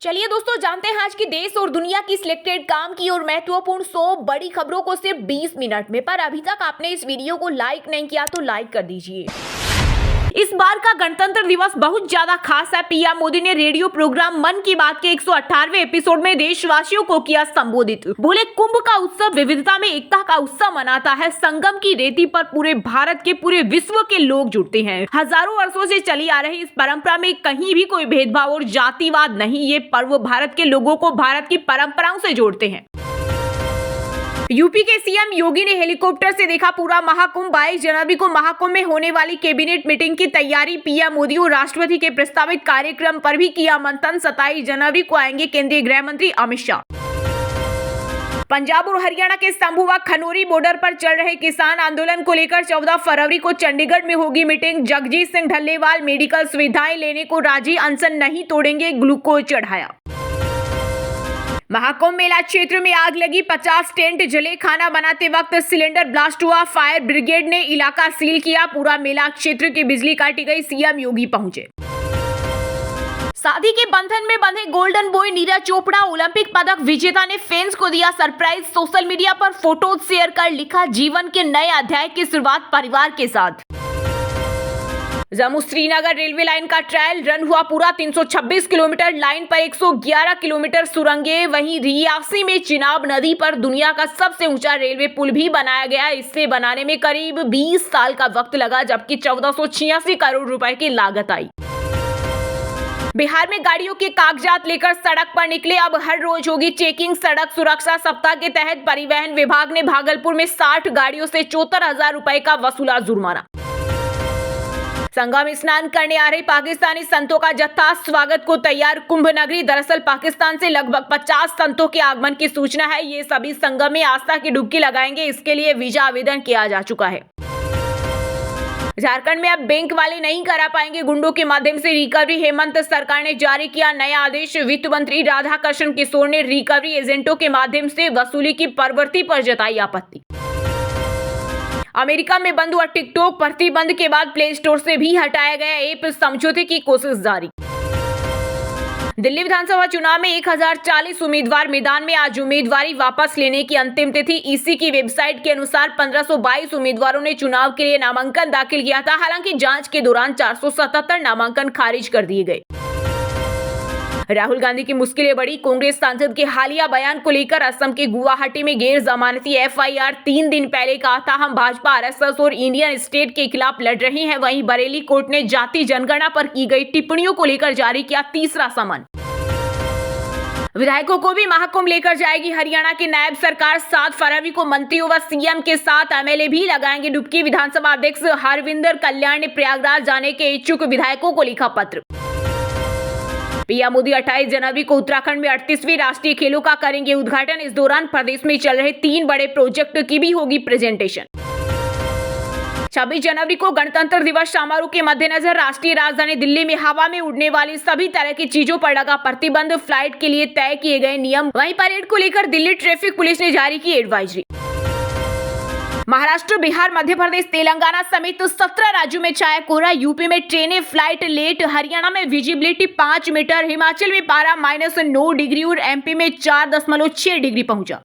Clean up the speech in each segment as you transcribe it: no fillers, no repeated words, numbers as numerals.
चलिए दोस्तों, जानते हैं आज की देश और दुनिया की सिलेक्टेड काम की और महत्वपूर्ण 100 बड़ी खबरों को सिर्फ 20 मिनट में। पर अभी तक आपने इस वीडियो को लाइक नहीं किया तो लाइक कर दीजिए। इस बार का गणतंत्र दिवस बहुत ज्यादा खास है। पीएम मोदी ने रेडियो प्रोग्राम मन की बात के 118वें एपिसोड में देशवासियों को किया संबोधित। बोले, कुंभ का उत्सव विविधता में एकता का उत्सव मनाता है। संगम की रेती पर पूरे भारत के पूरे विश्व के लोग जुड़ते हैं। हजारों वर्षों से चली आ रही इस परंपरा में कहीं भी कोई भेदभाव और जातिवाद नहीं। ये पर्व भारत के लोगों को भारत की परंपराओं से जोड़ते हैं। यूपी के सीएम योगी ने हेलीकॉप्टर से देखा पूरा महाकुंभ। 22 जनवरी को महाकुंभ में होने वाली कैबिनेट मीटिंग की तैयारी। पीएम मोदी और राष्ट्रपति के प्रस्तावित कार्यक्रम पर भी किया मंथन। 27 जनवरी को आएंगे केंद्रीय गृह मंत्री अमित शाह। पंजाब और हरियाणा के संभू व खनौरी बॉर्डर पर चल रहे किसान आंदोलन को लेकर 14 फरवरी को चंडीगढ़ में होगी मीटिंग। जगजीत सिंह ढल्लेवाल मेडिकल सुविधाएं लेने को राजी, अनशन नहीं तोड़ेंगे, ग्लूकोज चढ़ाया। महाकुंभ मेला क्षेत्र में आग लगी, 50 टेंट जले। खाना बनाते वक्त सिलेंडर ब्लास्ट हुआ। फायर ब्रिगेड ने इलाका सील किया। पूरा मेला क्षेत्र की बिजली काटी गई। सीएम योगी पहुंचे। शादी के बंधन में बंधे golden boy Neeraj Chopra, Olympic पदक विजेता ने फैंस को दिया सरप्राइज। सोशल मीडिया पर फोटो शेयर कर लिखा, जीवन के नए अध्याय की शुरुआत परिवार के साथ। जम्मू श्रीनगर रेलवे लाइन का ट्रायल रन हुआ पूरा। 326 किलोमीटर लाइन पर 111 किलोमीटर सुरंगें। वहीं रियासी में चिनाब नदी पर दुनिया का सबसे ऊंचा रेलवे पुल भी बनाया गया। इसे बनाने में करीब 20 साल का वक्त लगा, जबकि 1486 करोड़ रुपए की लागत आई। बिहार में गाड़ियों के कागजात लेकर सड़क पर निकले। अब हर रोज होगी चेकिंग। सड़क सुरक्षा सप्ताह के तहत परिवहन विभाग ने भागलपुर में 60 गाड़ियों से 74,000 रुपए का वसूला जुर्माना। संगम स्नान करने आ रहे पाकिस्तानी संतों का जत्था स्वागत को तैयार। कुंभ नगरी दरअसल पाकिस्तान से लगभग 50 संतों के आगमन की सूचना है। ये सभी संगम में आस्था की डुबकी लगाएंगे। इसके लिए वीजा आवेदन किया जा चुका है। झारखंड में अब बैंक वाले नहीं करा पाएंगे गुंडों के माध्यम से रिकवरी। हेमंत सरकार ने जारी किया नया आदेश। वित्त मंत्री राधाकृष्ण किशोर ने रिकवरी एजेंटों के माध्यम से वसूली की प्रवृत्ति पर जताई आपत्ति। अमेरिका में बंद हुआ टिकटॉक। प्रतिबंध के बाद प्ले स्टोर से भी हटाया गया ऐप। समझौते की कोशिश जारी। दिल्ली विधानसभा चुनाव में 1040 उम्मीदवार मैदान में। आज उम्मीदवारी वापस लेने की अंतिम तिथि। ईसी की वेबसाइट के अनुसार 1522 उम्मीदवारों ने चुनाव के लिए नामांकन दाखिल किया था। हालांकि जांच के दौरान 477 नामांकन खारिज कर दिए गए। राहुल गांधी की मुश्किलें बढ़ी। कांग्रेस सांसद के हालिया बयान को लेकर असम के गुवाहाटी में गैर जमानती एफआईआर 3 दिन पहले कहा था, हम भाजपा, आरएसएस और इंडियन स्टेट के खिलाफ लड़ रहे हैं। वहीं बरेली कोर्ट ने जाति जनगणना पर की गई टिप्पणियों को लेकर जारी किया तीसरा समन। विधायकों को भी महाकुंभ लेकर जाएगी हरियाणा की नायब सरकार। 7 फरवरी को मंत्रियों व सीएम के साथ एमएलए भी लगाएंगे डुबकी। विधानसभा अध्यक्ष हरविंदर कल्याण ने प्रयागराज जाने के इच्छुक विधायकों को लिखा पत्र। पीएम मोदी 28 जनवरी को उत्तराखंड में 38वीं राष्ट्रीय खेलों का करेंगे उद्घाटन। इस दौरान प्रदेश में चल रहे 3 बड़े प्रोजेक्ट की भी होगी प्रेजेंटेशन। 26 जनवरी को गणतंत्र दिवस समारोह के मद्देनजर राष्ट्रीय राजधानी दिल्ली में हवा में उड़ने वाली सभी तरह की चीजों पर लगा प्रतिबंध। फ्लाइट के लिए तय किए गए नियम। वहीं परेड को लेकर दिल्ली ट्रैफिक पुलिस ने जारी की एडवाइजरी। महाराष्ट्र, बिहार, मध्य प्रदेश, तेलंगाना समेत 17 राज्यों में छाया कोहरा। यूपी में ट्रेनें फ्लाइट लेट। हरियाणा में विजिबिलिटी 5 मीटर। हिमाचल में पारा -9 डिग्री और एमपी में 4.6 डिग्री पहुंचा।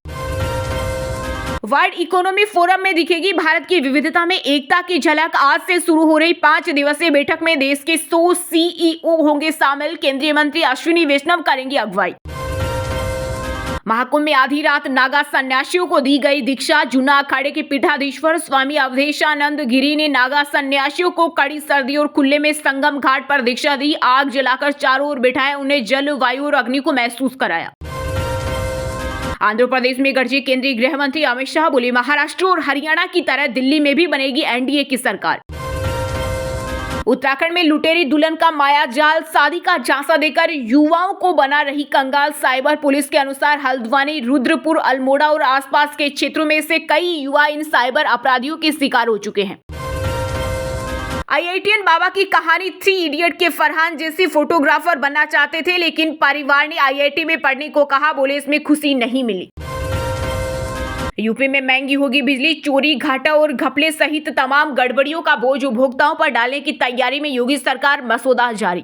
वर्ल्ड इकोनॉमी फोरम में दिखेगी भारत की विविधता में एकता की झलक। आज से शुरू हो रही 5 दिवसीय बैठक में देश के 100 सीईओ होंगे शामिल। केंद्रीय मंत्री अश्विनी वैष्णव करेंगे अगुवाई। महाकुंभ में आधी रात नागा सन्यासियों को दी गई दीक्षा। जूना अखाड़े के पीठाधीश्वर स्वामी अवधेशानंद गिरी ने नागा सन्यासियों को कड़ी सर्दी और खुले में संगम घाट पर दीक्षा दी। आग जलाकर चारों ओर बिठाया, उन्हें जल, वायु और अग्नि को महसूस कराया। आंध्र प्रदेश में गरजे केंद्रीय गृह मंत्री अमित शाह। बोले, महाराष्ट्र और हरियाणा की तरह दिल्ली में भी बनेगी एनडीए की सरकार। उत्तराखंड में लुटेरी दुल्हन का माया जाल। शादी का झांसा देकर युवाओं को बना रही कंगाल। साइबर पुलिस के अनुसार हल्द्वानी, रुद्रपुर, अल्मोड़ा और आसपास के क्षेत्रों में से कई युवा इन साइबर अपराधियों के शिकार हो चुके हैं। आईआईटीएन बाबा की कहानी। 3 इडियट के फरहान जैसी फोटोग्राफर बनना चाहते थे, लेकिन परिवार ने आईआईटी में पढ़ने को कहा। बोले, इसमें खुशी नहीं मिली। यूपी में महंगी होगी बिजली। चोरी, घाटा और घपले सहित तमाम गड़बड़ियों का बोझ उपभोक्ताओं पर डालने की तैयारी में योगी सरकार। मसौदा जारी।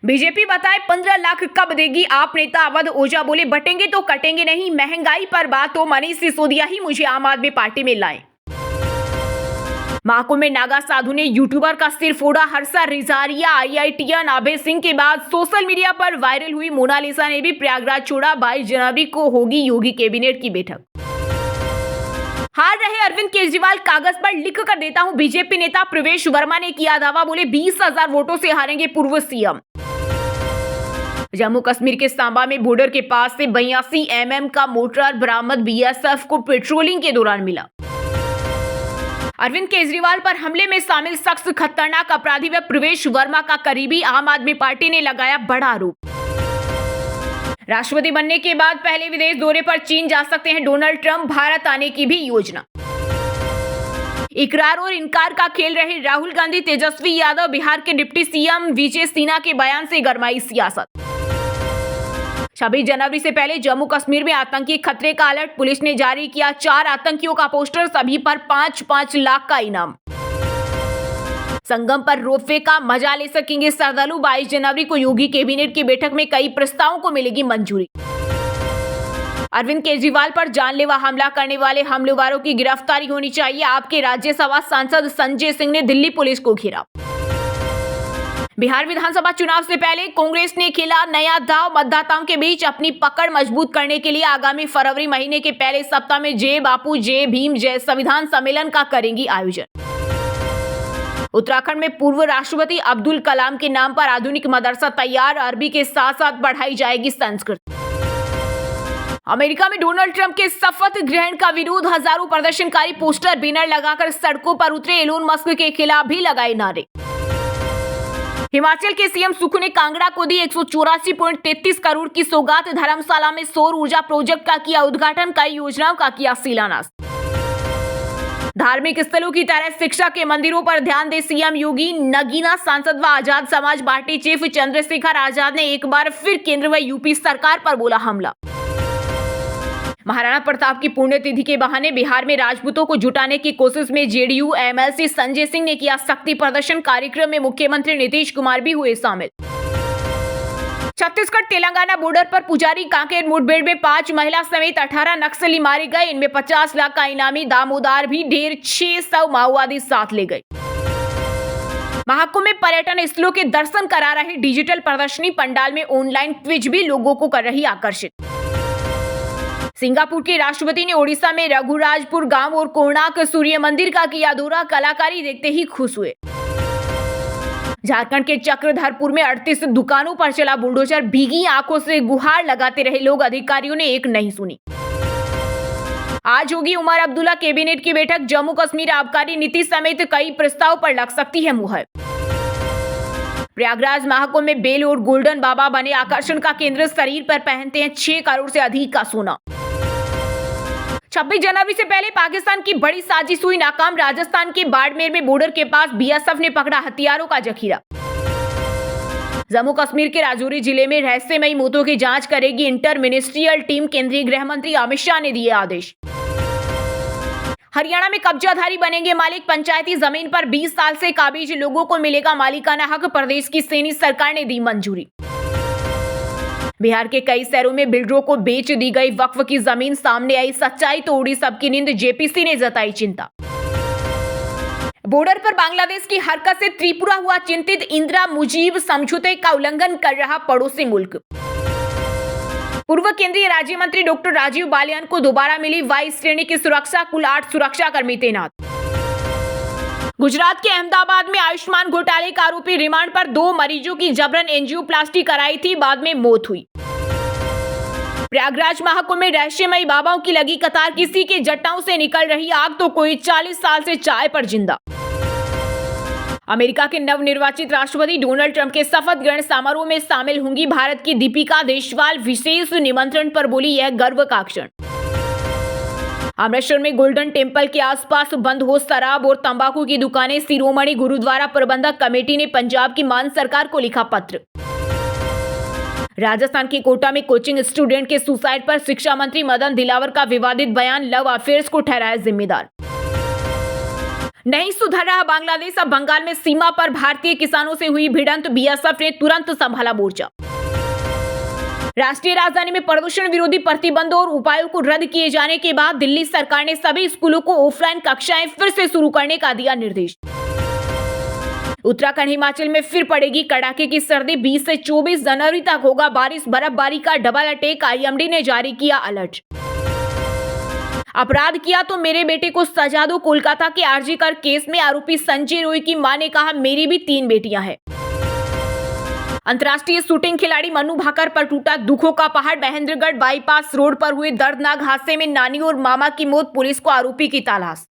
बीजेपी बताए 15 लाख कब देगी। आप नेता अवध ओझा बोले बटेंगे तो कटेंगे नहीं। महंगाई पर बात हो मनीष सिसोदिया ही मुझे आम आदमी पार्टी में लाए। महाकुंभ में नागा साधु ने यूट्यूबर का सिर फोड़ा। हर्षा रिजारिया आईआईटीएन अभय सिंह के बाद सोशल मीडिया पर वायरल हुई मोनालिसा ने भी प्रयागराज छोड़ा। 22 जनवरी को होगी योगी कैबिनेट की बैठक। हार रहे अरविंद केजरीवाल, कागज पर लिख कर देता हूं। बीजेपी नेता प्रवेश वर्मा ने किया दावा, बोले 20,000 वोटों से हारेंगे पूर्व सीएम। जम्मू कश्मीर के सांबा में बॉर्डर के पास से 82 mm का मोर्टार बरामद। बीएसएफ को पेट्रोलिंग के दौरान मिला। अरविंद केजरीवाल पर हमले में शामिल शख्स खतरनाक अपराधी व प्रवेश वर्मा का करीबी। आम आदमी पार्टी ने लगाया बड़ा आरोप। राष्ट्रपति बनने के बाद पहले विदेश दौरे पर चीन जा सकते हैं डोनाल्ड ट्रंप। भारत आने की भी योजना। इकरार और इनकार का खेल रहे राहुल गांधी, तेजस्वी यादव। बिहार के डिप्टी सीएम विजय सिन्हा के बयान से गरमाई सियासत। 26 जनवरी से पहले जम्मू कश्मीर में आतंकी खतरे का अलर्ट। पुलिस ने जारी किया 4 आतंकियों का पोस्टर, सभी पर 5-5 लाख का इनाम। संगम पर रोपवे का मजा ले सकेंगे श्रद्धालु। 22 जनवरी को योगी कैबिनेट की बैठक में कई प्रस्तावों को मिलेगी मंजूरी। अरविंद केजरीवाल पर जानलेवा हमला करने वाले हमलावरों की गिरफ्तारी होनी चाहिए। आपके राज्यसभा सांसद संजय सिंह ने दिल्ली पुलिस को घेरा। बिहार विधानसभा चुनाव से पहले कांग्रेस ने खेला नया दांव। मतदाताओं के बीच अपनी पकड़ मजबूत करने के लिए आगामी फरवरी महीने के पहले सप्ताह में जय बापू जय भीम जय संविधान सम्मेलन का करेंगी आयोजन। उत्तराखंड में पूर्व राष्ट्रपति अब्दुल कलाम के नाम पर आधुनिक मदरसा तैयार। अरबी के साथ साथ पढ़ाई जाएगी संस्कृत। अमेरिका में डोनाल्ड ट्रंप के शपथ ग्रहण का विरोध। हजारों प्रदर्शनकारी पोस्टर बैनर लगाकर सड़कों पर उतरे। एलोन मस्क के खिलाफ भी लगाए नारे। हिमाचल के सीएम सुक्खू ने कांगड़ा को दी 184.33 करोड़ की सौगात। धर्मशाला में सौर ऊर्जा प्रोजेक्ट का किया उद्घाटन। कई योजनाओं का किया शिलान्यास। धार्मिक स्थलों की तरह शिक्षा के मंदिरों पर ध्यान दे सीएम योगी। नगीना सांसद व आजाद समाज पार्टी चीफ चंद्रशेखर आजाद ने एक बार फिर केंद्र व यूपी सरकार पर बोला हमला। महाराणा प्रताप की पुण्यतिथि के बहाने बिहार में राजपूतों को जुटाने की कोशिश में जेडीयू एमएलसी संजय सिंह ने किया शक्ति प्रदर्शन। कार्यक्रम में मुख्यमंत्री नीतीश कुमार भी हुए शामिल। छत्तीसगढ़ तेलंगाना बॉर्डर पर पुजारी कांकेर मुठभेड़ में 5 महिला समेत 18 नक्सली मारे गए। इनमें 50 लाख का इनामी दामोदार भी ढेर। 600 माओवादी साथ ले गए। महाकुंभ में पर्यटन स्थलों के दर्शन करा रहे डिजिटल प्रदर्शनी पंडाल में ऑनलाइन क्विज भी लोगों को कर रही आकर्षित। सिंगापुर के राष्ट्रपति ने ओडिशा में रघुराजपुर गांव और कोणार्क सूर्य मंदिर का किया दौरा। कलाकारी देखते ही खुश हुए। झारखंड के चक्रधरपुर में 38 दुकानों पर चला बुलडोजर। भीगी आंखों से गुहार लगाते रहे लोग। अधिकारियों ने एक नहीं सुनी। आज होगी उमर अब्दुल्ला कैबिनेट की बैठक। जम्मू कश्मीर आबकारी नीति समेत कई प्रस्ताव पर लग सकती है मुहर। प्रयागराज महाकुंभ में बेल और गोल्डन बाबा बने आकर्षण का केंद्र। शरीर पर पहनते हैं 6 करोड़ से अधिक का सोना। 26 जनवरी से पहले पाकिस्तान की बड़ी साजिश हुई नाकाम। राजस्थान के बाड़मेर में बॉर्डर के पास बीएसएफ ने पकड़ा हथियारों का जखीरा। जम्मू कश्मीर के राजौरी जिले में रहस्यमयी मौतों की जांच करेगी इंटर मिनिस्ट्रियल टीम। केंद्रीय गृह मंत्री अमित शाह ने दिए आदेश। हरियाणा में कब्जाधारी बनेंगे मालिक। पंचायती जमीन पर 20 साल से काबिज लोगों को मिलेगा मालिकाना हक। प्रदेश की सैनी सरकार ने दी मंजूरी। बिहार के कई शहरों में बिल्डरों को बेच दी गई वक्फ की जमीन। सामने आई सच्चाई तो उड़ी सबकी नींद। जेपीसी ने जताई चिंता। बॉर्डर पर बांग्लादेश की हरकत से त्रिपुरा हुआ चिंतित। इंदिरा मुजीब समझौते का उल्लंघन कर रहा पड़ोसी मुल्क। पूर्व केंद्रीय राज्य मंत्री डॉक्टर राजीव बालियान को दोबारा मिली 22 श्रेणी की सुरक्षा। कुल 8 सुरक्षाकर्मी तैनात। गुजरात के अहमदाबाद में आयुष्मान घोटाले का आरोपी रिमांड पर। 2 मरीजों की जबरन एंजियोप्लास्टी कराई थी, बाद में मौत हुई। प्रयागराज महाकुंभ में रहस्यमयी बाबाओं की लगी कतार। किसी के जटाओं से निकल रही आग तो कोई 40 साल से चाय पर जिंदा। अमेरिका के नवनिर्वाचित राष्ट्रपति डोनाल्ड ट्रंप के शपथ ग्रहण समारोह में शामिल होंगी भारत की दीपिका देशवाल। विशेष निमंत्रण पर बोली, यह गर्व का क्षण। अमृतसर में गोल्डन टेम्पल के आसपास बंद हो शराब और तंबाकू की दुकानें। शिरोमणि गुरुद्वारा प्रबंधक कमेटी ने पंजाब की मान सरकार को लिखा पत्र। राजस्थान के कोटा में कोचिंग स्टूडेंट के सुसाइड पर शिक्षा मंत्री मदन दिलावर का विवादित बयान। लव अफेयर्स को ठहराया जिम्मेदार। नहीं सुधर रहा बांग्लादेश। अब बंगाल में सीमा पर भारतीय किसानों से हुई भिड़ंत, बीएसएफ ने तुरंत संभाला मोर्चा। राष्ट्रीय राजधानी में प्रदूषण विरोधी प्रतिबंधों और उपायों को रद्द किए जाने के बाद दिल्ली सरकार ने सभी स्कूलों को ऑफलाइन कक्षाएं फिर से शुरू करने का दिया निर्देश। उत्तराखंड हिमाचल में फिर पड़ेगी कड़ाके की सर्दी। 20 से 24 जनवरी तक होगा बारिश बर्फबारी का डबल अटैक। आईएमडी ने जारी किया अलर्ट। अपराध किया तो मेरे बेटे को सजा दो। कोलकाता के आरजी कर केस में आरोपी संजय रॉय की मां ने कहा, मेरी भी 3 बेटियां हैं। अंतर्राष्ट्रीय शूटिंग खिलाड़ी मनु भाकर पर टूटा दुखों का पहाड़। महेंद्रगढ़ बाईपास रोड पर हुए दर्दनाक हादसे में नानी और मामा की मौत। पुलिस को आरोपी की तलाश।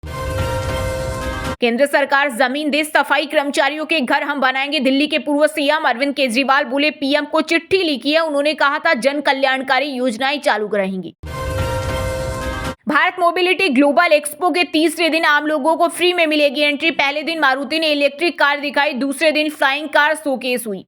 केंद्र सरकार जमीन दे, सफाई कर्मचारियों के घर हम बनाएंगे। दिल्ली के पूर्व सीएम अरविंद केजरीवाल बोले, पीएम को चिट्ठी लिखी है। उन्होंने कहा था जन कल्याणकारी योजनाएं चालू रहेंगी। भारत मोबिलिटी ग्लोबल एक्सपो के तीसरे दिन आम लोगों को फ्री में मिलेगी एंट्री। पहले दिन मारुति ने इलेक्ट्रिक कार दिखाई, दूसरे दिन फ्लाइंग कार शोकेस हुई।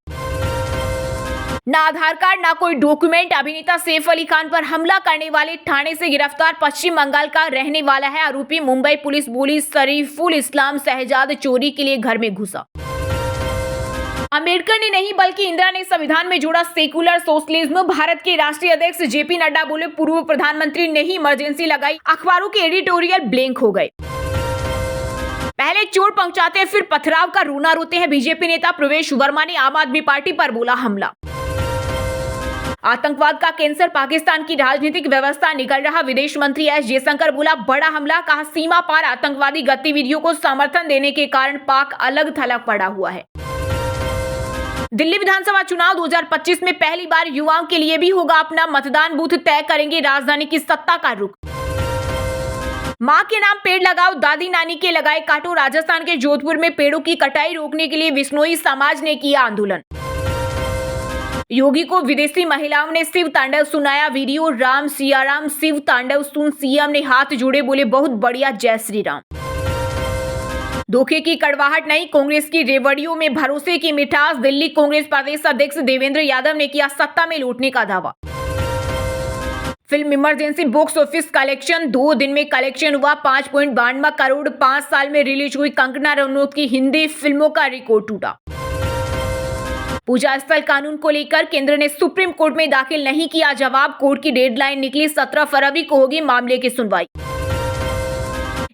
ना आधार कार्ड ना कोई डॉक्यूमेंट। अभिनेता सैफ अली खान पर हमला करने वाले ठाणे से गिरफ्तार पश्चिम बंगाल का रहने वाला है आरोपी। मुंबई पुलिस बोली, शरीफुल इस्लाम शहजाद चोरी के लिए घर में घुसा। अंबेडकर ने नहीं बल्कि इंदिरा ने संविधान में जोड़ा सेकुलर सोशलिज्म। भारत के राष्ट्रीय अध्यक्ष जेपी नड्डा बोले, पूर्व प्रधानमंत्री ने ही इमरजेंसी लगाई। अखबारों के एडिटोरियल ब्लैंक हो गए। पहले चोट पहुंचाते हैं फिर पथराव का रोना रोते हैं। बीजेपी नेता प्रवेश वर्मा ने आम आदमी पार्टी पर बोला हमला। आतंकवाद का कैंसर पाकिस्तान की राजनीतिक व्यवस्था निकल रहा। विदेश मंत्री एस जयशंकर बोला, बड़ा हमला। कहा, सीमा पार आतंकवादी गतिविधियों को समर्थन देने के कारण पाक अलग थलग पड़ा हुआ है। दिल्ली विधानसभा चुनाव 2025 में पहली बार युवाओं के लिए भी होगा अपना मतदान बूथ। तय करेंगे राजधानी की सत्ता का रुख। मां के नाम पेड़ लगाओ, दादी नानी के लगाए काटो। राजस्थान के जोधपुर में पेड़ों की कटाई रोकने के लिए विश्नोई समाज ने किया आंदोलन। योगी को विदेशी महिलाओं ने शिव तांडव सुनाया वीडियो। राम सियाराम शिव तांडव सुन सीएम ने हाथ जोड़े, बोले बहुत बढ़िया, जय श्री राम। धोखे की कड़वाहट नहीं, कांग्रेस की रेवड़ियों में भरोसे की मिठास। दिल्ली कांग्रेस प्रदेश अध्यक्ष देवेंद्र यादव ने किया सत्ता में लौटने का दावा। Film emergency box office collection 2 दिन में कलेक्शन हुआ 5.92 करोड़। 5 साल में रिलीज हुई कंगना रनौत की हिंदी फिल्मों का रिकॉर्ड टूटा। पूजा स्थल कानून को लेकर केंद्र ने सुप्रीम कोर्ट में दाखिल नहीं किया जवाब। कोर्ट की डेडलाइन निकली, 17 फरवरी को होगी मामले की सुनवाई।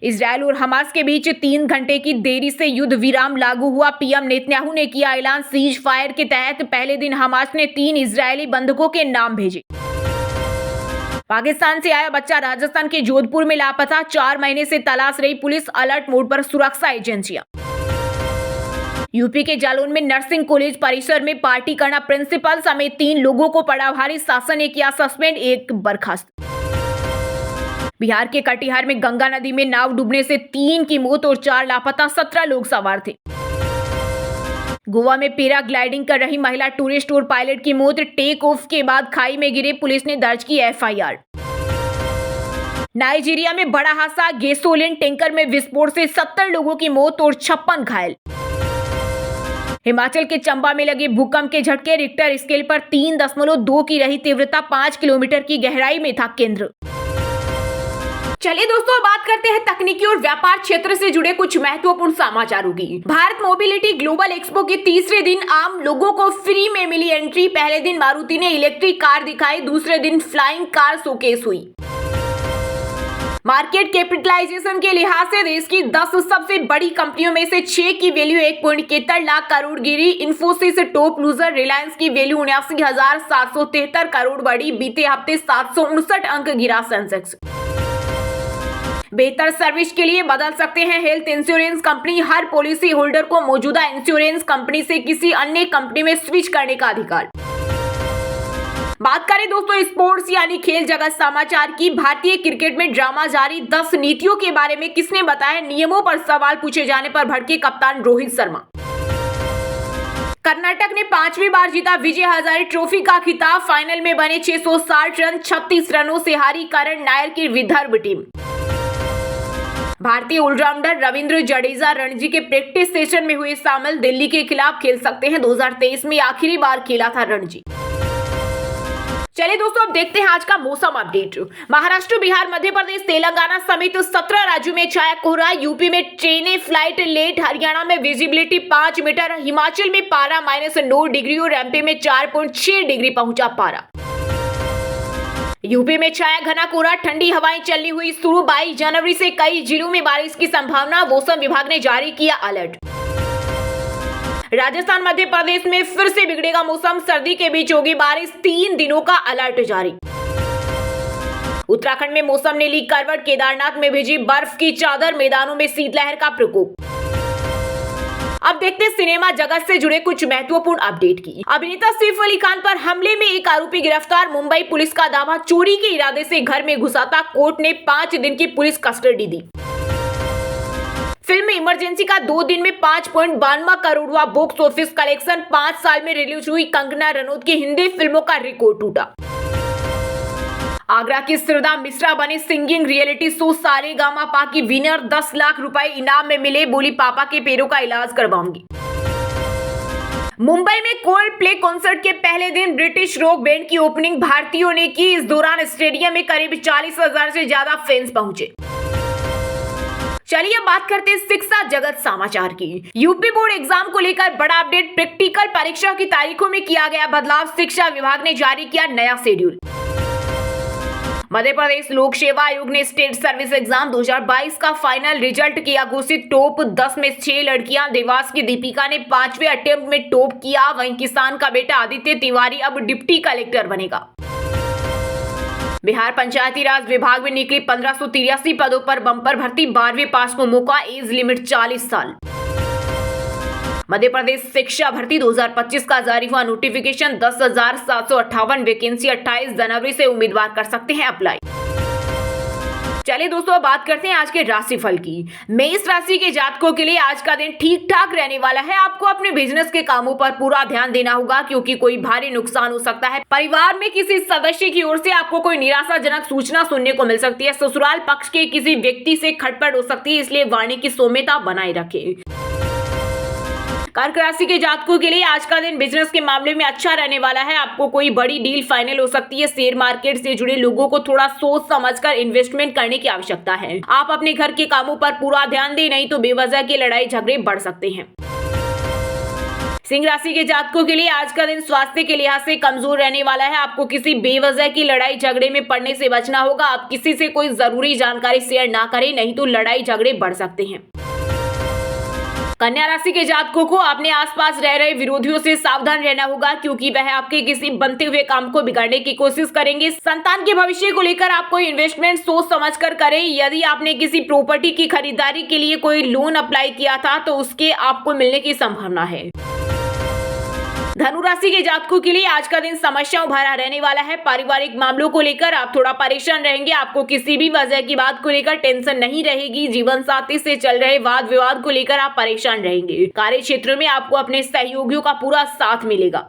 इजरायल और हमास के बीच 3 घंटे की देरी से युद्ध विराम लागू हुआ। पीएम नेतन्याहू ने किया ऐलान। सीज फायर के तहत पहले दिन हमास ने 3 इजरायली बंधकों के नाम भेजे। पाकिस्तान से आया बच्चा राजस्थान के जोधपुर में लापता। 4 महीने से तलाश रही पुलिस। अलर्ट मोड पर सुरक्षा एजेंसियां। यूपी के जालौन में नर्सिंग कॉलेज परिसर में पार्टी करना प्रिंसिपल समेत 3 लोगों को पड़ा भारी। शासन ने किया सस्पेंड, 1 बर्खास्त। बिहार के कटिहार में गंगा नदी में नाव डूबने से 3 की मौत और 4 लापता। 17 लोग सवार थे। गोवा में पैराग्लाइडिंग कर रही महिला टूरिस्ट और पायलट की मौत। टेक ऑफ के बाद खाई में गिरे, पुलिस ने दर्ज की एफआईआर। नाइजीरिया में बड़ा हादसा, गैसोलीन टैंकर में विस्फोट से 70 लोगों की मौत और 56 घायल। हिमाचल के चंबा में लगे भूकंप के झटके। रिक्टर स्केल पर 3.2 की रही तीव्रता। 5 किलोमीटर की गहराई में था केंद्र। चलिए दोस्तों, बात करते हैं तकनीकी और व्यापार क्षेत्र से जुड़े कुछ महत्वपूर्ण समाचारों की। भारत मोबिलिटी ग्लोबल एक्सपो के तीसरे दिन आम लोगों को फ्री में मिली एंट्री। पहले दिन मारुति ने इलेक्ट्रिक कार दिखाई, दूसरे दिन फ्लाइंग कार शोकेस हुई। मार्केट कैपिटलाइजेशन के लिहाज से देश की 10 सबसे बड़ी कंपनियों में से 6 की वैल्यू 1.71 लाख करोड़ गिरी। Infosys top loser. रिलायंस की वैल्यू 79,773 करोड़ बढ़ी। बीते हफ्ते 759 अंक गिरा सेंसेक्स। बेहतर सर्विस के लिए बदल सकते हैं हेल्थ इंश्योरेंस कंपनी। हर पॉलिसी होल्डर को मौजूदा इंश्योरेंस कंपनी से किसी अन्य कंपनी में स्विच करने का अधिकार। बात करें दोस्तों स्पोर्ट्स यानी खेल जगत समाचार की। भारतीय क्रिकेट में ड्रामा जारी। 10 नीतियों के बारे में किसने बताया? नियमों पर सवाल पूछे जाने पर भड़के कप्तान रोहित शर्मा। कर्नाटक ने 5वीं बार जीता विजय हजारे ट्रॉफी का खिताब। फाइनल में बने 660 रन। 36 रनों से हारी करण नायर की विदर्भ टीम। भारतीय ऑलराउंडर रविंद्र जडेजा रणजी के प्रैक्टिस सेशन में हुए शामिल। दिल्ली के खिलाफ खेल सकते हैं। 2023 में आखिरी बार खेला था रणजी। चलिए दोस्तों, अब देखते हैं आज का मौसम अपडेट। महाराष्ट्र, बिहार, मध्य प्रदेश, तेलंगाना समेत 17 राज्यों में छाया कोहरा। यूपी में ट्रेनें फ्लाइट लेट। हरियाणा में विजिबिलिटी 5 मीटर। हिमाचल में पारा -9 डिग्री और एमपी में 4.6 डिग्री पहुंचा पारा। यूपी में छाया घना कोहरा। ठंडी हवाएं चलनी हुई शुरू। 22 जनवरी से कई जिलों में बारिश की संभावना। मौसम विभाग ने जारी किया अलर्ट। राजस्थान, मध्य प्रदेश में फिर से बिगड़ेगा मौसम। सर्दी के बीच होगी बारिश। 3 दिनों का अलर्ट जारी। उत्तराखंड में मौसम ने ली करवट। केदारनाथ में भिजी बर्फ की चादर। मैदानों में शीतलहर का प्रकोप। अब देखते हैं सिनेमा जगत से जुड़े कुछ महत्वपूर्ण अपडेट की। अभिनेता सैफ अली खान पर हमले में एक आरोपी गिरफ्तार। मुंबई पुलिस का दावा, चोरी के इरादे से घर में घुसा था। कोर्ट ने 5 दिन की पुलिस कस्टडी दी। फिल्म इमरजेंसी का 2 दिन में 5.92 करोड़ हुआ बॉक्स ऑफिस कलेक्शन। 5 साल में रिलीज हुई कंगना रनौत की हिंदी फिल्मों का रिकॉर्ड टूटा। आगरा की श्रद्धा मिश्रा बनी सिंगिंग रियलिटी शो सारेगामापा की विनर। 10 लाख रुपए इनाम में मिले। बोली, पापा के पैरों का इलाज करवाऊंगी। मुंबई में कोल्ड प्ले कॉन्सर्ट के पहले दिन ब्रिटिश रॉक बैंड की ओपनिंग भारतीयों ने की। इस दौरान स्टेडियम में करीब 40,000 से ज्यादा फैंस पहुंचे। चलिए अब बात करते हैं शिक्षा जगत समाचार की। यूपी बोर्ड एग्जाम को लेकर बड़ा अपडेट। प्रैक्टिकल परीक्षा की तारीखों में किया गया बदलाव। शिक्षा विभाग ने जारी किया नया शेड्यूल। मध्य प्रदेश लोक सेवा आयोग ने स्टेट सर्विस एग्जाम 2022 का फाइनल रिजल्ट किया घोषित। टॉप 10 में 6 लड़कियां। देवास की दीपिका ने 5वें अटेम्प्ट में टॉप किया। वहीं किसान का बेटा आदित्य तिवारी अब डिप्टी कलेक्टर बनेगा। बिहार पंचायती राज विभाग में निकली 1583 पदों पर बम्पर भर्ती। 12वीं पास को मौका। एज लिमिट 40 साल। मध्य प्रदेश शिक्षा भर्ती 2025 का जारी हुआ नोटिफिकेशन। 10,758 वैकेंसी। 28 जनवरी से उम्मीदवार कर सकते हैं अप्लाई। चलिए दोस्तों, अब बात करते हैं आज के राशिफल की। मेष राशि के जातकों के लिए आज का दिन ठीक ठाक रहने वाला है। आपको अपने बिजनेस के कामों पर पूरा ध्यान देना होगा क्योंकि कोई भारी नुकसान हो सकता है। परिवार में किसी सदस्य की ओर से आपको कोई निराशाजनक सूचना सुनने को मिल सकती है। ससुराल पक्ष के किसी व्यक्ति से खटपट हो सकती है, इसलिए वाणी की सौम्यता बनाए रखें। कर्क राशि के जातकों के लिए आज का दिन बिजनेस के मामले में अच्छा रहने वाला है। आपको कोई बड़ी डील फाइनल हो सकती है। शेयर मार्केट से जुड़े लोगों को थोड़ा सोच समझकर इन्वेस्टमेंट करने की आवश्यकता है। आप अपने घर के कामों पर पूरा ध्यान दें, नहीं तो बेवजह के लड़ाई झगड़े बढ़ सकते हैं। सिंह राशि के जातकों के लिए आज का दिन स्वास्थ्य के लिहाज से कमजोर रहने वाला है। आपको किसी बेवजह की लड़ाई झगड़े में पड़ने से बचना होगा। आप किसी से कोई जरूरी जानकारी शेयर ना करें, नहीं तो लड़ाई झगड़े बढ़ सकते हैं। कन्या राशि के जातकों को अपने आसपास रह रहे विरोधियों से सावधान रहना होगा क्योंकि वह आपके किसी बनते हुए काम को बिगाड़ने की कोशिश करेंगे। संतान के भविष्य को लेकर आपको इन्वेस्टमेंट सोच समझकर करें। यदि आपने किसी प्रॉपर्टी की खरीदारी के लिए कोई लोन अप्लाई किया था तो उसके आपको मिलने की संभावना है। धनु राशि के जातकों के लिए आज का दिन समस्याओं भरा रहने वाला है। पारिवारिक मामलों को लेकर आप थोड़ा परेशान रहेंगे। आपको किसी भी वजह की बात को लेकर टेंशन नहीं रहेगी। जीवन साथी से चल रहे वाद विवाद को लेकर आप परेशान रहेंगे। कार्य क्षेत्र में आपको अपने सहयोगियों का पूरा साथ मिलेगा।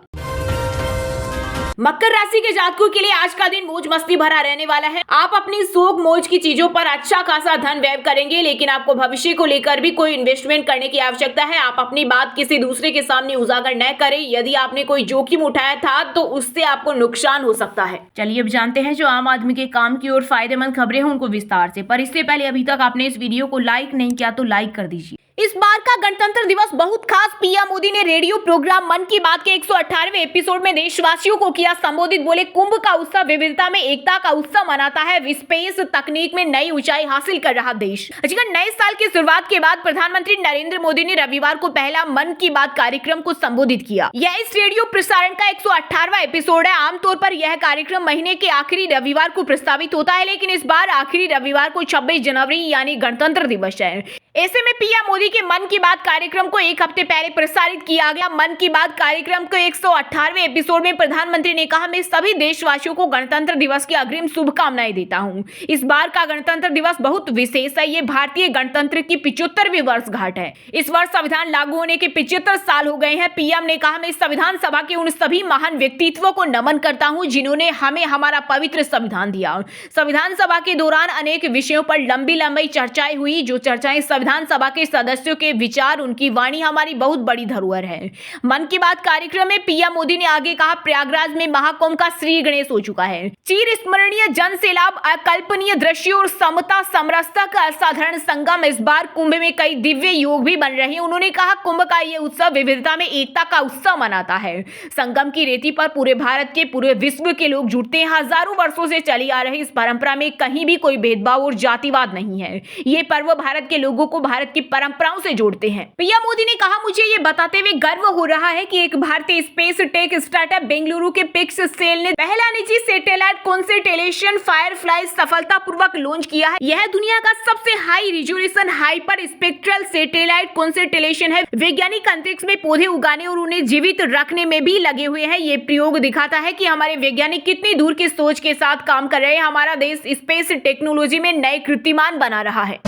मकर राशि के जातकों के लिए आज का दिन मौज मस्ती भरा रहने वाला है। आप अपनी शौक मौज की चीजों पर अच्छा खासा धन व्यय करेंगे, लेकिन आपको भविष्य को लेकर भी कोई इन्वेस्टमेंट करने की आवश्यकता है। आप अपनी बात किसी दूसरे के सामने उजागर न करें। यदि आपने कोई जोखिम उठाया था तो उससे आपको नुकसान हो सकता है। चलिए अब जानते हैं जो आम आदमी के काम की और फायदेमंद खबरें हैं उनको विस्तार से। पर इससे पहले अभी तक आपने इस वीडियो को लाइक नहीं किया तो लाइक कर दीजिए। इस बार का गणतंत्र दिवस बहुत खास। पीएम मोदी ने रेडियो प्रोग्राम मन की बात के 118वें एपिसोड में देशवासियों को किया संबोधित। बोले, कुंभ का उत्सव विविधता में एकता का उत्सव मनाता है। स्पेस तकनीक में नई ऊंचाई हासिल कर रहा देश। नए साल की शुरुआत के बाद प्रधानमंत्री नरेंद्र मोदी ने रविवार को पहला मन की बात कार्यक्रम को संबोधित किया। यह इस रेडियो प्रसारण का 118वां एपिसोड है। आमतौर पर यह कार्यक्रम महीने के आखिरी रविवार को प्रस्तावित होता है, लेकिन इस बार आखिरी रविवार को 26 जनवरी यानी गणतंत्र दिवस है। ऐसे में पीएम मोदी के मन की बात कार्यक्रम को एक हफ्ते पहले प्रसारित किया गया। मन की बात कार्यक्रम के 118वें एपिसोड में प्रधानमंत्री ने कहा, मैं सभी देशवासियों को गणतंत्र दिवस की अग्रिम शुभकामनाएं देता हूं। इस बार का गणतंत्र दिवस बहुत विशेष है। ये भारतीय गणतंत्र की 75वीं वर्षगांठ है। इस वर्ष संविधान लागू होने के 75 साल हो गए हैं। पीएम ने कहा, मैं संविधान सभा के उन सभी महान व्यक्तित्वों को नमन करता हूं जिन्होंने हमें हमारा पवित्र संविधान दिया। संविधान सभा के दौरान अनेक विषयों पर लंबी चर्चाएं हुई। जो चर्चाएं संविधान विधानसभा के सदस्यों के विचार, उनकी वाणी हमारी बहुत बड़ी धरोहर है। मन की बात कार्यक्रम में पीएम मोदी ने आगे कहा, प्रयागराज में महाकुंभ का श्री गणेश हो चुका है। चिर स्मरणीय जन सैलाब, अकल्पनीय दृश्य और समता समरसता का असाधारण संगम। इस बार कुंभ में कई दिव्य योग भी बन रहे हैं। उन्होंने कहा, कुंभ का ये उत्सव विविधता में एकता का उत्सव मनाता है। संगम की रेती पर पूरे भारत के, पूरे विश्व के लोग जुटते हैं। हजारों वर्षों से चली आ रही इस परंपरा में कहीं भी कोई भेदभाव और जातिवाद नहीं है। ये पर्व भारत के लोगों को भारत की परंपराओं से जोड़ते हैं। पीएम मोदी ने कहा, मुझे ये बताते हुए गर्व हो रहा है कि एक भारतीय स्पेस टेक स्टार्टअप बेंगलुरु के पिक्स सेल ने पहला निजी सैटेलाइट कॉन्स्टेलेशन फायरफ्लाई सफलतापूर्वक लॉन्च किया है। यह दुनिया का सबसे high resolution hyper spectral satellite constellation है। वैज्ञानिक अंतरिक्ष में पौधे उगाने और उन्हें जीवित रखने में भी लगे हुए हैं। ये प्रयोग दिखाता है कि हमारे वैज्ञानिक कितनी दूर की सोच के साथ काम कर रहे हैं। हमारा देश स्पेस टेक्नोलॉजी में नए कीर्तिमान बना रहा है।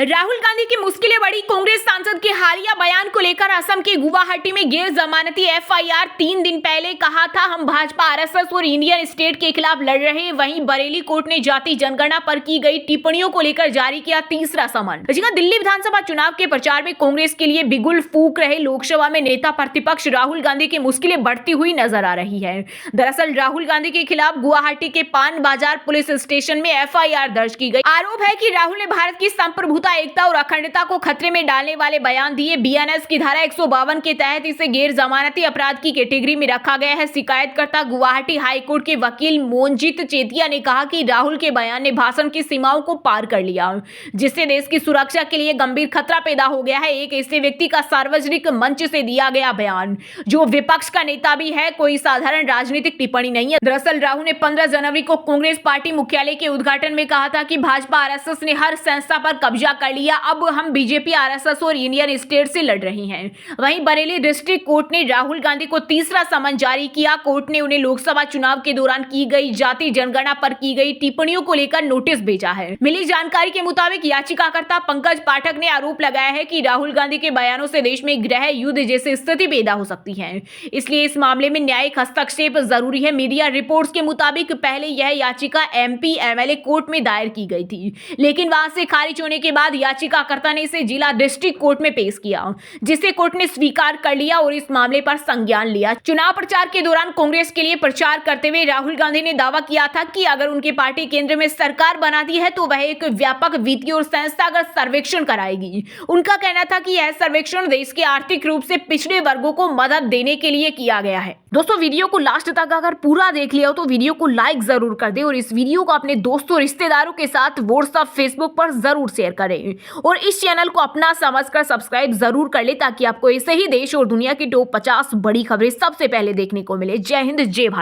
राहुल गांधी की मुश्किलें बढ़ी, कांग्रेस सांसद के हालिया बयान को लेकर असम के गुवाहाटी में गैर जमानती एफआईआर। 3 दिन पहले कहा था, हम भाजपा, आरएसएस और इंडियन स्टेट के खिलाफ लड़ रहे हैं। वहीं बरेली कोर्ट ने जाति जनगणना पर की गई टिप्पणियों को लेकर जारी किया तीसरा समन। दिल्ली विधानसभा चुनाव के प्रचार में कांग्रेस के लिए बिगुल फूंक रहे लोकसभा में नेता प्रतिपक्ष राहुल गांधी की मुश्किलें बढ़ती हुई नजर आ रही है। दरअसल राहुल गांधी के खिलाफ गुवाहाटी के पान बाजार पुलिस स्टेशन में एफआईआर दर्ज की गई। आरोप है कि राहुल ने भारत की संप्रभुता, एकता और अखंडता को खतरे में डालने वाले बयान दिए। बीएनएस की धारा 152 के तहत इसे गैर जमानती अपराध की कैटेगरी में रखा गया है। शिकायतकर्ता गुवाहाटी हाईकोर्ट के वकील मोनजीत चेतिया ने कहा कि राहुल के बयान ने भाषण की सीमाओं को पार कर लिया, जिससे देश की सुरक्षा के लिए गंभीर खतरा पैदा हो गया है। एक ऐसे व्यक्ति का सार्वजनिक मंच से दिया गया बयान जो विपक्ष का नेता भी है, कोई साधारण राजनीतिक टिप्पणी नहीं है। दरअसल राहुल ने 15 जनवरी को कांग्रेस पार्टी मुख्यालय के उद्घाटन में कहा था कि भाजपा, आरएसएस ने हर संस्था पर कब्जा कर लिया, अब हम बीजेपी, आरएसएस और इंडियन स्टेट से लड़ रही हैं। वहीं बरेली डिस्ट्रिक्ट कोर्ट ने राहुल गांधी को तीसरा समन जारी किया। कोर्ट ने उन्हें लोकसभा चुनाव के दौरान की गई जाति जनगणना पर की गई टिप्पणियों को लेकर नोटिस भेजा है। मिली जानकारी के मुताबिक याचिकाकर्ता पंकज पाठक ने आरोप लगाया है कि राहुल गांधी के बयानों से देश में गृह युद्ध जैसी स्थिति पैदा हो सकती है, इसलिए इस मामले में न्यायिक हस्तक्षेप जरूरी है। मीडिया रिपोर्ट्स के मुताबिक पहले यह याचिका एमपी एमएलए कोर्ट में दायर की गई थी, लेकिन वहां से खारिज होने के बाद याचिकाकर्ता ने इसे जिला डिस्ट्रिक्ट कोर्ट में पेश किया, जिसे कोर्ट ने स्वीकार कर लिया और इस मामले पर संज्ञान लिया। चुनाव प्रचार के दौरान कांग्रेस के लिए प्रचार करते हुए राहुल गांधी ने दावा किया था कि अगर उनकी पार्टी केंद्र में सरकार बनाती है तो वह एक व्यापक वित्तीय और संस्थागत सर्वेक्षण कराएगी। उनका कहना था कि यह सर्वेक्षण देश के आर्थिक रूप से पिछड़े वर्गों को मदद देने के लिए किया गया है। दोस्तों, वीडियो को लास्ट तक अगर पूरा देख लिया हो तो वीडियो को लाइक जरूर कर दे और इस वीडियो को अपने दोस्तों, रिश्तेदारों के साथ व्हाट्सएप, फेसबुक पर जरूर शेयर करें और इस चैनल को अपना समझकर सब्सक्राइब जरूर कर ले, ताकि आपको ऐसे ही देश और दुनिया की टॉप 50 बड़ी खबरें सबसे पहले देखने को मिले। जय हिंद, जय भारत।